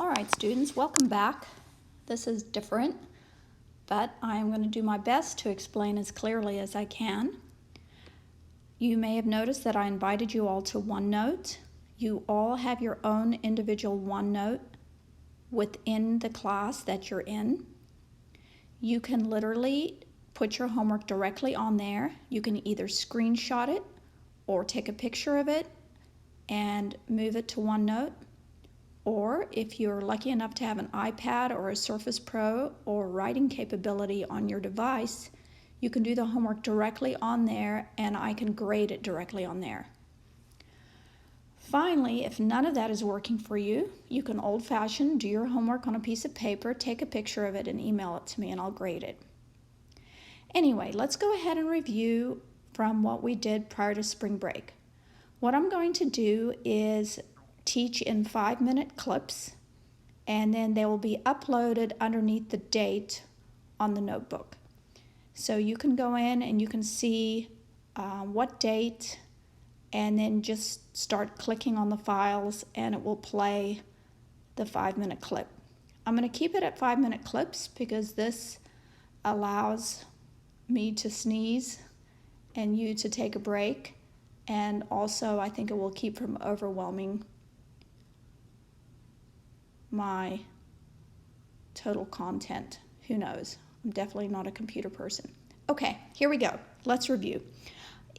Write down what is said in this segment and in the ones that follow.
right, students, welcome back. This is different, but I'm going to do my best to explain as clearly as I can. You may have noticed that I invited you all to OneNote. You all have your own individual OneNote within the class that you're in. You can literally put your homework directly on there. You can either screenshot it or take a picture of it and move it to OneNote. Or if you're lucky enough to have an iPad or a Surface Pro or writing capability on your device, you can do the homework directly on there and I can grade it directly on there. Finally, if none of that is working for you, you can old-fashioned do your homework on a piece of paper, take a picture of it and email it to me and I'll grade it. Anyway, let's go ahead and review from what we did prior to spring break. What I'm going to do is teach in 5-minute clips, and then they will be uploaded underneath the date on the notebook. So you can go in and you can see what date, and then just start clicking on the files and it will play the 5-minute clip. I'm going to keep it at 5-minute clips because this allows me to sneeze and you to take a break, and also I think it will keep from overwhelming my total content. Who knows? I'm definitely not a computer person. Okay, here we go. Let's review.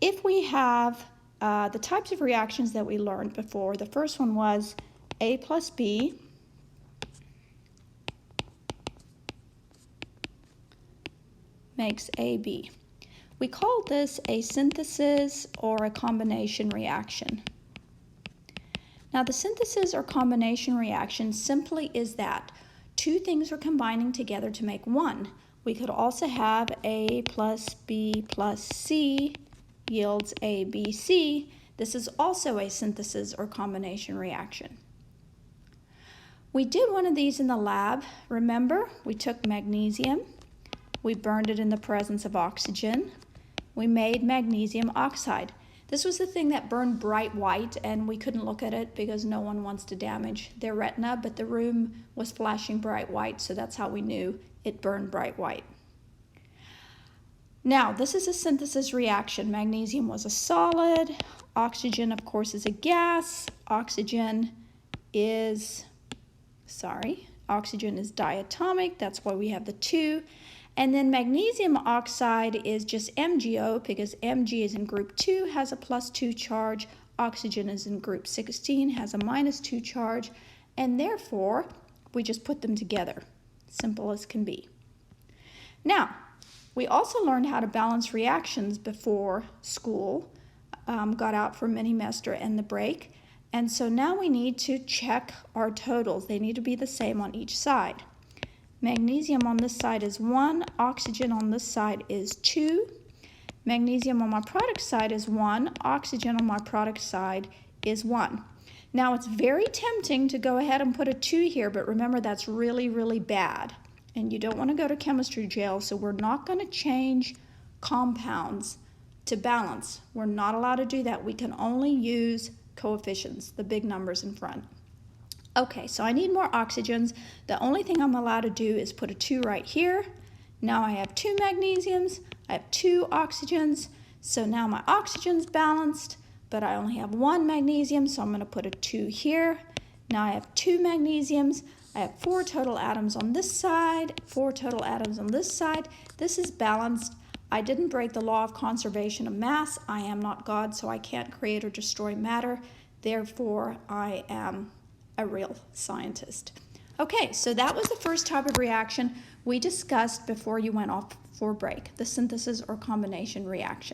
If we have the types of reactions that we learned before, the first one was A plus B makes AB. We called this a synthesis or a combination reaction. Now, the synthesis or combination reaction simply is that two things are combining together to make one. We could also have A plus B plus C yields ABC. This is also a synthesis or combination reaction. We did one of these in the lab. Remember, we took magnesium, we burned it in the presence of oxygen, we made magnesium oxide. This was the thing that burned bright white, and we couldn't look at it because no one wants to damage their retina, but the room was flashing bright white, so that's how we knew it burned bright white. Now, this is a synthesis reaction. Magnesium was a solid. Oxygen, of course, is a gas. Oxygen is diatomic. That's why we have the 2. And then magnesium oxide is just MgO because Mg is in group 2, has a +2 charge. Oxygen is in group 16, has a -2 charge. And therefore, we just put them together. Simple as can be. Now, we also learned how to balance reactions before school got out for mini-mester and the break. And so now we need to check our totals. They need to be the same on each side. Magnesium on this side is 1, oxygen on this side is 2. Magnesium on my product side is 1, oxygen on my product side is 1. Now it's very tempting to go ahead and put a 2 here, but remember that's really, really bad. And you don't want to go to chemistry jail, so we're not going to change compounds to balance. We're not allowed to do that. We can only use coefficients, the big numbers in front. Okay, so I need more oxygens. The only thing I'm allowed to do is put a 2 right here. Now I have 2 magnesiums, I have 2 oxygens, so now my oxygen's balanced, but I only have 1 magnesium, so I'm going to put a 2 here. Now I have 2 magnesiums, I have 4 total atoms on this side, 4 total atoms on this side. This is balanced. I didn't break the law of conservation of mass. I am not God, so I can't create or destroy matter. Therefore, I am a real scientist. Okay, so that was the first type of reaction we discussed before you went off for break, the synthesis or combination reaction.